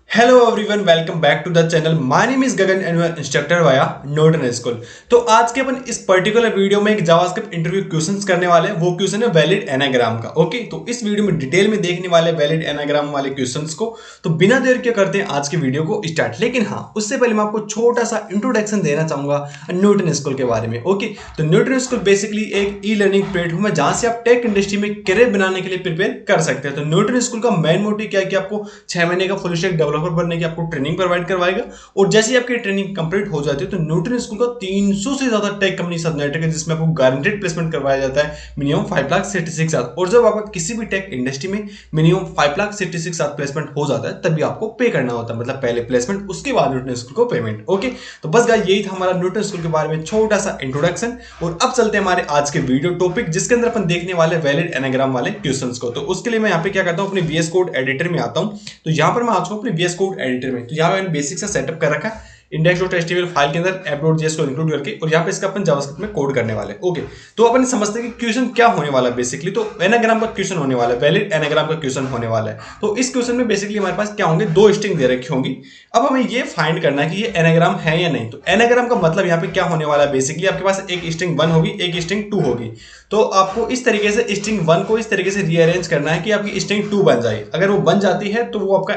Hello everyone, welcome back to the channel. My name is Gagan and your instructor via Newton school. तो आज के अपन इस particular video में एक जावास्क्रिप्ट इंटरव्यू क्वेश्चंस करने वाले हैं। वो क्वेश्चन है वैलिड एनाग्राम का। ओके, तो इस वीडियो में डिटेल में देखने वाले वैलिड एनाग्राम वाले क्वेश्चंस को। तो बिना देर के करते हैं आज के वीडियो को स्टार्ट। लेकिन हाँ, उससे पहले मैं आपको छोटा सा इंट्रोडक्शन देना चाहूंगा नोटन स्कूल के बारे में। ओके, तो नोटन स्कूल बेसिकली एक ई लर्निंग प्लेटफॉर्म है जहां से आप टेक इंडस्ट्री में करियर बनाने के लिए प्रिपेयर कर सकते हैं। तो नोटन स्कूल का मेन मोटिव क्या है कि आपको 6 महीने का फुल स्टैक डेवलपर बनने की आपको ट्रेनिंग प्रोवाइड करवाएगा। और जैसे ही आपकी ट्रेनिंग कंप्लीट हो जाती है तो नोटन स्कूल का 300 से ज्यादा टेक कंपनी साथ नेटवर्क है जिसमें आपको गारंटेड प्लेसमेंट करवाया जाता है मिनिमम 5,66,000। और जब आपका किसी भी टेक इंडस्ट्री में मिनिमम 5,66,000 प्लेसमेंट हो जाता है तभी आपको पे करना होता है, मतलब पहले प्लेसमेंट उसके बाद नोटन स्कूल को पेमेंट। ओके, तो बस गाइस यही था हमारा नोटन स्कूल के बारे में छोटा सा इंट्रोडक्शन। और अब चलते हैं हमारे आज के वीडियो टॉपिक जिसके अंदर अपन देखने वाले वैलिड एनाग्राम वाले क्वेश्चंस को। तो उसके लिए मैं यहाँ पे क्या करता हूँ, अपने VS कोड एडिटर में आता हूँ। तो यहाँ पर मैं आ चुका हूँ अपने VS कोड एडिटर में। तो यहाँ मैंने बेसिक सा सेटअप कर रखा है index.html फाइल के अंदर app.js को इंक्लूड करके, और यहाँ पे इसका अपन जावास्क्रिप्ट में कोड करने वाले। ओके, तो अपन समझते हैं कि क्वेश्चन क्या होने वाला है। बेसिकली तो एनाग्राम का क्वेश्चन होने वाला है, वैलिड एनाग्राम का क्वेश्चन होने वाला है। तो इस क्वेश्चन में बेसिकली हमारे पास क्या होंगे, दो स्ट्रिंग दे रखी होंगी। अब हमें ये फाइंड करना है कि ये एनाग्राम है या नहीं। तो एनाग्राम का मतलब यहाँ पे क्या होने वाला है, बेसिकली आपके पास एक स्ट्रिंग 1 होगी, एक स्ट्रिंग 2 होगी। तो आपको इस तरीके से स्ट्रिंग 1 को इस तरीके से रीअरेंज करना है कि आपकी स्ट्रिंग 2 बन जाए। अगर वो बन जाती है तो वो आपका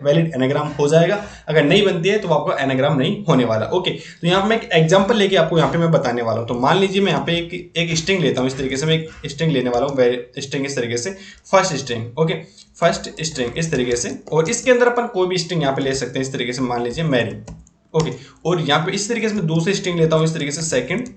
वैलिड एनाग्राम हो जाएगा, अगर नहीं बनती है तो वो आपका एनाग्राम नहीं होने वाला। ओके, तो यहाँ पे मैं एक एग्जांपल लेके आपको यहाँ पे मैं बताने वाला हूँ। तो मान लीजिए मैं यहाँ पे एक स्ट्रिंग लेता हूँ। इस तरीके से मैं एक स्ट्रिंग लेने वाला हूँ, स्ट्रिंग इस तरीके से first string. Okay, first string इस तरीके से, और इसके अंदर अपन कोई भी स्ट्रिंग यहाँ पे ले सकते हैं। इस तरीके से मान लीजिए मैरी। ओके, और यहाँ पे इस तरीके से मैं दूसरी स्ट्रिंग लेता हूँ, इस तरीके से सेकंड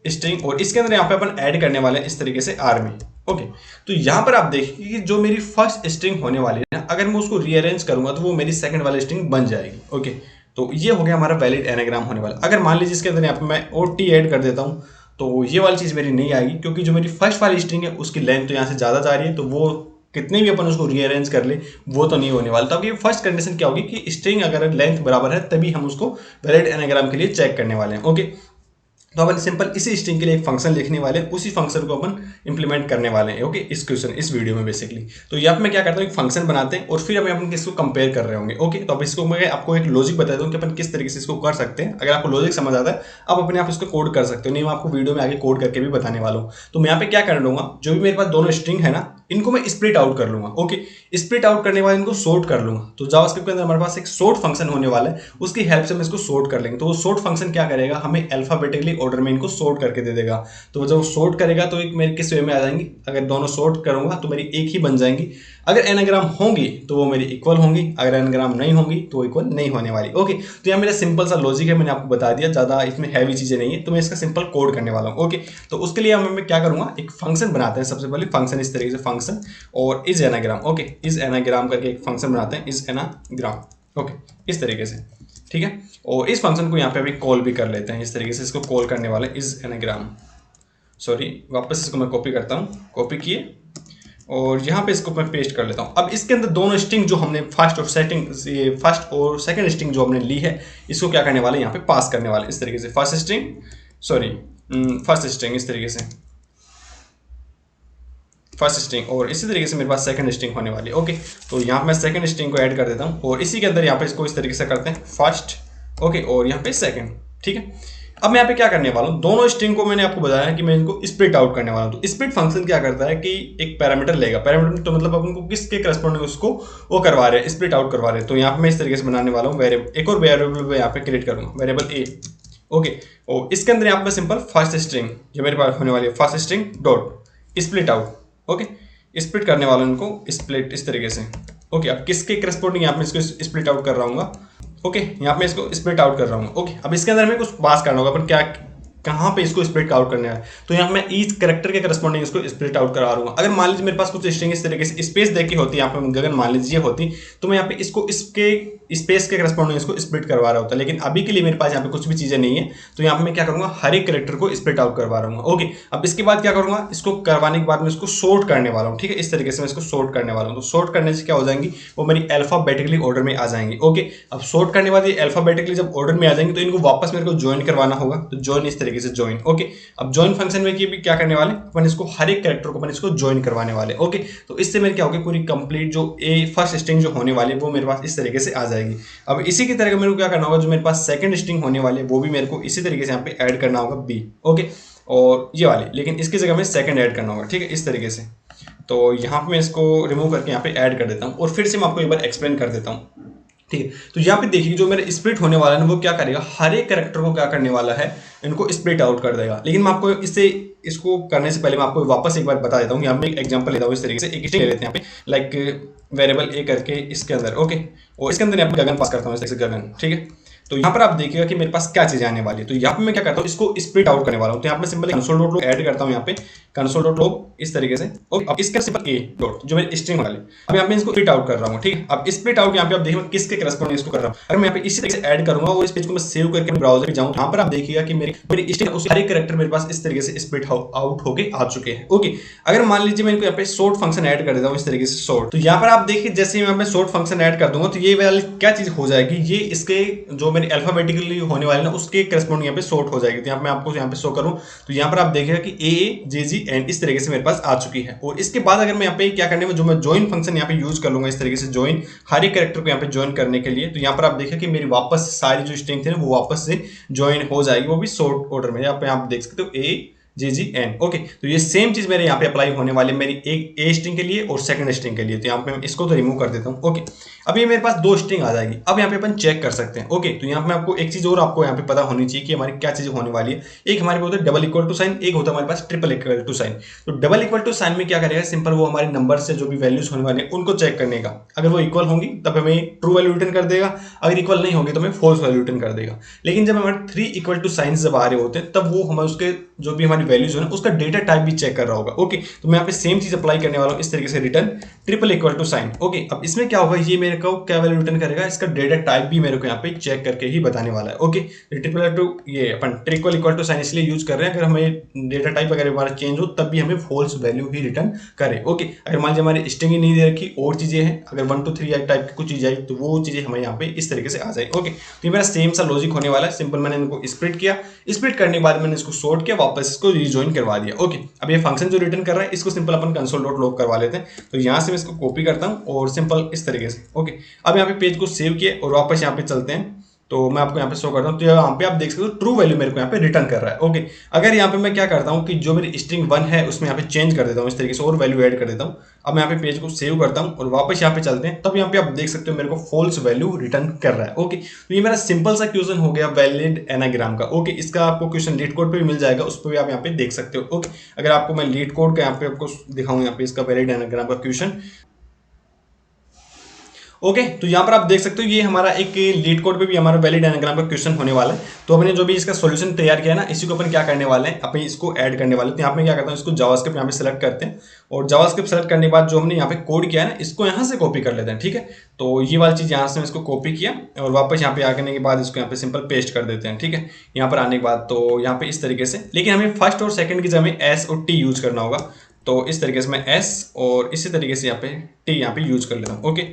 स्ट्रिंग, और इसके अंदर यहाँ पे अपन ऐड करने वाले हैं इस तरीके से आर्मी। ओके, तो यहाँ पर आप देखिए कि जो मेरी फर्स्ट स्ट्रिंग होने वाली है ना, अगर मैं उसको रीअरेंज करूंगा तो वो मेरी सेकंड वाली स्ट्रिंग बन जाएगी। ओके, तो ये हो गया हमारा वैलिड एनाग्राम होने वाला। अगर मान लीजिए इसके अंदर यहाँ पे मैं OT ऐड कर देता हूँ तो ये वाली चीज़ मेरी नहीं आएगी, क्योंकि जो मेरी फर्स्ट वाली स्ट्रिंग है उसकी लेंथ तो यहाँ से ज़्यादा जा रही है, तो वो कितने भी अपन उसको रीअरेंज कर ले वो तो नहीं होने वाला। तो अब ये फर्स्ट कंडीशन क्या होगी कि स्ट्रिंग अगर लेंथ बराबर है तभी हम उसको वैलिड एनाग्राम के लिए चेक करने वाले हैं। ओके, तो अपन सिंपल इसी स्ट्रिंग के लिए एक फंक्शन लिखने वाले हैं, उसी फंक्शन को अपन इंप्लीमेंट करने वाले हैं। ओके, इस क्वेश्चन इस वीडियो में बेसिकली तो यहाँ पे मैं क्या करता हूँ, एक फंक्शन बनाते हैं और फिर अपन इसको कंपेयर कर रहे होंगे। ओके, तो अब इसको मैं आपको एक लॉजिक बता दूँ कि अपन किस तरीके से इसको कर सकते हैं। अगर आपको लॉजिक समझ आता है आप अपने आप इसको कोड कर सकते हो, नहीं मैं आपको वीडियो में आगे कोड करके भी बताने वाला हूँ। तो मैं यहाँ पे क्या कर लूंगा, जो भी मेरे पास दोनों स्ट्रिंग है ना, इनको मैं स्प्लिट आउट कर लूंगा। ओके, स्प्लिट आउट करने के बाद इनको सॉर्ट कर लूंगा। तो जावास्क्रिप्ट के अंदर हमारे पास एक सॉर्ट फंक्शन होने वाला है, उसकी हेल्प से हम इसको सॉर्ट कर लेंगे। तो वो सॉर्ट फंक्शन क्या करेगा, हमें अल्फाबेटिकली ऑर्डर में इनको सॉर्ट करके दे देगा। तो जब सॉर्ट करेगा तो एक मेरे किस वे में आ जाएंगी, अगर दोनों सॉर्ट करूंगा तो मेरी एक ही बन जाएंगी। अगर एनाग्राम होंगी तो वो मेरी इक्वल होंगी, अगर एनाग्राम नहीं होंगी तो वो इक्वल नहीं होने वाली। ओके, तो यहाँ मेरा सिंपल सा लॉजिक है, मैंने आपको बता दिया, ज्यादा इसमें हैवी चीजें नहीं है। तो मैं इसका सिंपल कोड करने वाला हूँ। ओके, तो उसके लिए मैं क्या करूंगा, एक फंक्शन बनाते हैं। सबसे पहले फंक्शन इस तरीके से फंक्शन और is anagram. Okay, is anagram करके एक फंक्शन बनाते हैं, इज एनाग्राम। ओके, इस तरीके से, ठीक है। और इस फंक्शन को यहाँ पे अभी कॉल भी कर लेते हैं, इस तरीके से इसको कॉल करने वाले इज एनाग्राम। सॉरी, वापस इसको मैं कॉपी करता हूँ, कॉपी किए और यहाँ पे इसको मैं पेस्ट कर लेता हूँ। अब इसके अंदर दोनों स्ट्रिंग जो हमने फर्स्ट और सेकंड स्ट्रिंग जो हमने ली है, इसको क्या करने वाले, यहाँ पे पास करने वाले इस तरीके से फर्स्ट स्ट्रिंग इस तरीके से फर्स्ट स्ट्रिंग, और इसी तरीके से मेरे पास सेकंड स्ट्रिंग होने वाली है। ओके, तो यहाँ मैं सेकंड स्ट्रिंग को ऐड कर देता हूँ और इसी के अंदर यहाँ पे इसको इस तरीके से करते हैं फर्स्ट। ओके, और यहाँ पे सेकंड, ठीक है। अब मैं यहाँ पे क्या करने वाला हूँ, दोनों स्ट्रिंग को मैंने आपको बताया कि मैं इनको स्प्लिट आउट करने वाला हूँ। तो स्प्लिट फंक्शन क्या करता है कि एक पैरामीटर लेगा, पैरामीटर तो मतलब अपन को किसके करस्पॉन्डिंग उसको वो करवा रहे हैं, स्प्लिट आउट करवा रहे हैं। तो यहाँ पे मैं इस तरीके से बनाने वाला हूँ वेरिएबल, एक और वेरिएबल यहाँ पे क्रिएट करूँगा, वेरिएबल ए। ओके, और इसके अंदर यहाँ पे सिंपल फर्स्ट स्ट्रिंग जो मेरे पास होने वाली है, first string dot split out. Okay, split करने वाला उनको स्प्लिट इस तरीके से। ओके, अब किसके करस्पॉन्डिंग यहाँ पे इसको स्प्लिट आउट कर रहा हूँ। ओके, यहाँ पे इसको स्प्लिट आउट कर रहा हूँ। ओके, अब इसके अंदर मैं कुछ पास करना होगा, अपन क्या कहाँ पे इसको स्प्लिट आउट करना है। तो यहाँ मैं ईच कैरेक्टर के करस्पॉन्डिंग इसको स्प्लिट आउट करा दूंगा। अगर मान लीजिए मेरे पास कुछ स्ट्रिंग इस तरीके से स्पेस देखी होती है, यहाँ पे अगर मान लीजिए होती तो मैं यहाँ पे इसको इसके स्पेस के करस्पॉन्डिंग इसको स्प्लिट करवा रहा होता, लेकिन अभी के लिए मेरे पास यहाँ पे कुछ भी चीजें नहीं है। तो यहाँ पे मैं क्या करूंगा, हर एक कैरेक्टर को स्प्लिट आउट करवा रहा हूँ। ओके, अब इसके बाद क्या करूंगा, इसको करवाने के बाद मैं इसको सॉर्ट करने वाला हूँ। ठीक है, इस तरीके से मैं इसको सॉर्ट करने वाला हूँ। तो सॉर्ट करने से क्या हो जाएंगी, वो मेरी अल्फाबेटिकली ऑर्डर में आ जाएंगी। ओके, अब सॉर्ट करने के बाद ये अल्फाबेटिकली जब ऑर्डर में आ जाएंगे तो इनको वापस मेरे को ज्वाइन करवाना होगा। तो ज्वाइन इस तरीके तरीके से ज्वाइन। ओके, अब ज्वाइन फंक्शन में भी क्या करने वाले, अपन इसको हर एक कैरेक्टर को अपन इसको ज्वाइन करवाने वाले। ओके, तो इससे मेरे क्या होगी, पूरी कंप्लीट जो फर्स्ट स्ट्रिंग जो होने वाली है वो मेरे पास इस तरीके से आ जाएगी। अब इसी की तरह मेरे को क्या करना होगा, जो मेरे पास सेकंड स्ट्रिंग होने वाली है वो भी मेरे को इसी तरीके से यहाँ पे ऐड करना होगा बी। ओके, और ये वाली, लेकिन इसकी जगह में सेकंड ऐड करना होगा। ठीक है, इस तरीके से। तो यहाँ पे मैं इसको रिमूव करके यहाँ पे ऐड कर देता हूँ और फिर से मैं आपको एक बार एक्सप्लेन कर देता हूँ। ठीक है, तो यहाँ पे देखिए जो मेरा स्प्लिट होने वाला है वो क्या करेगा, हर एक कैरेक्टर को क्या करने वाला है, इनको स्प्लिट आउट कर देगा। लेकिन मैं आपको इसको करने से पहले मैं आपको वापस एक बार बता देता हूँ। यहाँ पे एक एग्जांपल लेता हूँ, इस तरीके से एक स्ट्रिंग ले लेते हैं यहाँ पे, लाइक वेरिएबल ए करके इसके अंदर। ओके, और इसके अंदर यहाँ पे गगन पास करता हूँ, इस तरीके से गगन। ठीक है, तो यहाँ पर आप देखिएगा कि मेरे पास क्या चीजें आने वाली है। तो यहाँ पे मैं क्या करता हूँ, इसको स्प्लिट आउट करने वाला हूँ। तो यहाँ पे simple console dot log add करता हूँ, यहाँ पे कंसोल डॉट लॉग इस तरीके से। ओके, अब इसका सिंपल ए डॉट जो मेरी स्ट्रिंग वाली, अब यहाँ पे इसको स्प्लिट आउट कर रहा हूँ। ठीक है, अब स्प्लिट आउट यहाँ पे आप देखिए किसके करस्पॉन्डिंग इसको कर रहा हूँ। अगर मैं यहाँ पे इसी तरीके से ऐड करूंगा और इस पेज को मैं सेव करके ब्राउजर पे जाऊँ, यहाँ पर आप देखिएगा कि मेरी स्ट्रिंग उस सारे कैरेक्टर मेरे पास इस तरीके से स्प्लिट आउट होके आ चुके हैं। ओके, अगर मान लीजिए मैं इनको यहाँ पे शॉर्ट फंक्शन ऐड कर देता हूँ, इस तरीके से शॉर्ट, तो यहाँ पर आप देखिए जैसे ही मैं शॉर्ट फंक्शन ऐड कर दूंगा तो ये वाली क्या चीज हो जाएगी, ये इसके जो मेरी अल्फाबेटिकली होने वाली ना उसके करस्पॉन्डिंग यहाँ पे शॉर्ट हो जाएगी। तो यहाँ पे मैं आपको यहाँ पे शो करूँ तो यहाँ पर आप देखिएगा कि ए जे जी एन इस तरीके से मेरे पास आ चुकी है। और इसके बाद अगर मैं यहाँ पे क्या करने में, जो मैं ज्वाइन फंक्शन यहाँ पे यूज कर लूंगा, इस तरीके से ज्वाइन हर एक कैरेक्टर को यहाँ पे ज्वाइन करने के लिए, तो यहाँ पर आप देखिए कि मेरी वापस सारी जो स्ट्रिंग थी ना वो वापस से ज्वाइन हो जाएगी, वो भी शॉर्ट ऑर्डर में। यहाँ पे आप देख सकते हो ए जी जी एन। ओके, तो ये सेम चीज मेरे यहाँ पे अप्लाई होने वाली है मेरी एक ए स्ट्रिंग के लिए और सेकंड स्ट्रिंग के लिए। तो यहाँ पे मैं इसको तो रिमूव कर देता हूँ। ओके, अब ये मेरे पास दो स्ट्रिंग आ जाएगी। अब यहाँ पे अपन चेक कर सकते हैं। ओके, तो यहाँ पे आपको एक चीज और आपको यहाँ पे पता होनी चाहिए कि हमारी क्या चीज होने वाली है। एक हमारे होता है डबल इक्वल टू साइन, एक होता है हमारे पास ट्रिपल इक्वल टू साइन। तो डबल इक्वल टू साइन में क्या करेगा, सिंपल वो हमारे नंबर से जो भी वैल्यूज होने वाले हैं उनको चेक करने का। अगर वो इक्वल होंगी तब हमें ट्रू वैल्यू रिटर्न कर देगा, अगर इक्वल नहीं होगी तो हमें फॉल्स वैल्यू रिटर्न कर देगा। लेकिन जब हमारे 3 इक्वल टू साइंस जब आ रहे होते हैं तब वो हमें उसके जो भी हमारी वैल्यूज है उसका डेटा टाइप भी चेक कर रहा होगा। ओके, तो मैं यहाँ पे सेम चीज अप्लाई करने वाला हूँ, इस तरीके से return triple equal to sign. Okay, अब इसमें क्या होगा, ये मेरे को क्या वैल्यू रिटर्न करेगा, इसका डेटा टाइप भी मेरे को यहाँ पे चेक करके ही बताने वाला है। ओके, ट्रिपल टू ये अपन ट्रिपल इक्वल टू साइन इसलिए यूज कर रहे हैं, अगर हमें डेटा टाइप अगर हमारा चेंज हो तब भी हमें फॉल्स वैल्यू ही रिटर्न करे। ओके, अगर मान लीजिए हमारी स्ट्रिंग ही नहीं दे रखी और चीजें हैं, अगर 1 2 3 टाइप की कुछ चीज आई तो वो चीजें हमें यहाँ पे इस तरीके से आ जाए। ओके, तो ये मेरा सेम सा लॉजिक होने वाला है। सिंपल मैंने इनको स्प्लिट किया, स्प्लिट करने के बाद मैंने इसको सॉर्ट किया, वापस इसको रिजॉइन करवा दिया। ओके, अब ये फंक्शन जो रिटर्न कर रहा है इसको सिंपल अपन कंसोल डॉट लॉग करवा लेते हैं। तो यहाँ से मैं इसको कॉपी करता हूँ और सिंपल इस तरीके से। ओके, अब यहाँ पे पेज को सेव किए और वापस यहाँ पे चलते हैं। तो मैं आपको यहाँ पे शो करता हूँ, तो यहाँ पे आप देख सकते हो ट्रू वैल्यू मेरे को यहाँ पे रिटर्न कर रहा है। ओके, अगर यहाँ पे मैं क्या करता हूँ कि जो मेरी स्ट्रिंग 1 है उसमें यहाँ पे चेंज कर देता हूँ, इस तरीके से और वैल्यू ऐड कर देता हूँ। अब मैं यहाँ पे पेज को सेव करता हूँ और वापस यहाँ पे चलते हैं, तब यहाँ पे आप देख सकते हो मेरे को फॉल्स वैल्यू रिटर्न कर रहा है। ओके, तो ये मेरा सिंपल सा क्वेश्चन हो गया वैलिड एनाग्राम का। ओके, इसका आपको क्वेश्चन लीड कोड पे भी मिल जाएगा, उस पर भी आप यहाँ पे देख सकते हो। ओके, अगर आपको मैं लीड कोड का यहाँ पे आपको दिखाऊँ, यहाँ पे इसका वैलिड एनाग्राम का क्वेश्चन। ओके, तो यहाँ पर आप देख सकते हो ये हमारा एक लीड कोड पे भी हमारा वैलिड एनाग्राम का क्वेश्चन होने वाला है। तो हमने जो भी इसका सॉल्यूशन तैयार किया ना, इसी को अपन क्या करने वाले हैं, अपन इसको ऐड करने वाले हैं। तो यहाँ पे क्या करता हूँ, इसको जावास्क्रिप्ट यहाँ पे सेलेक्ट करते हैं और जावास्क्रिप्ट सेलेक्ट करने के बाद जो हमने यहाँ पे कोड किया है ना, इसको यहाँ से कॉपी कर लेते हैं। ठीक है, तो ये वाली चीज़ यहाँ से इसको कॉपी किया और वापस यहाँ पे आने के बाद इसको यहाँ पे सिंपल पेस्ट कर देते हैं। ठीक है, यहाँ पर आने के बाद तो यहाँ पे इस तरीके से, लेकिन हमें फर्स्ट और सेकंड की जगह एस और टी यूज करना होगा। तो इस तरीके से मैं एस और इसी तरीके से यहाँ पे टी यहाँ पे यूज कर लेता हूँ। ओके,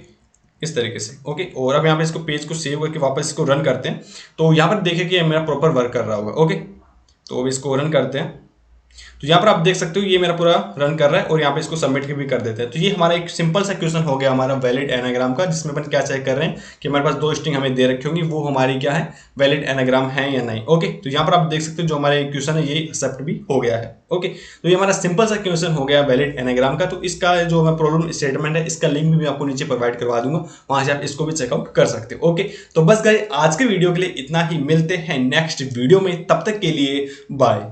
इस तरीके से। ओके, और अब यहाँ पे इसको पेज को सेव करके वापस इसको रन करते हैं। तो यहाँ पर देखिए कि मेरा प्रॉपर वर्क कर रहा होगा। ओके, तो अब इसको रन करते हैं, तो यहाँ पर आप देख सकते हो ये मेरा पूरा रन कर रहा है और यहाँ पे इसको सबमिट भी कर देते हैं। तो ये हमारा एक सिंपल सा क्वेश्चन हो गया हमारा वैलिड एनाग्राम का, जिसमें अपन क्या चेक कर रहे हैं कि हमारे पास दो स्ट्रिंग हमें दे रखी होंगी, वो हमारी क्या है, वैलिड एनाग्राम है या नहीं। ओके, तो यहाँ पर आप देख सकते हो जो हमारा क्वेश्चन है ये एक्सेप्ट भी हो गया है। ओके, तो ये हमारा सिंपल सा क्वेश्चन हो गया वैलिड एनाग्राम का। तो इसका जो मैं प्रॉब्लम स्टेटमेंट है इसका लिंक भी मैं आपको नीचे प्रोवाइड करवा दूंगा, वहां से आप इसको भी चेकआउट कर सकते हो। ओके, तो बस गाइस आज के वीडियो के लिए इतना ही, मिलते हैं नेक्स्ट वीडियो में, तब तक के लिए बाय।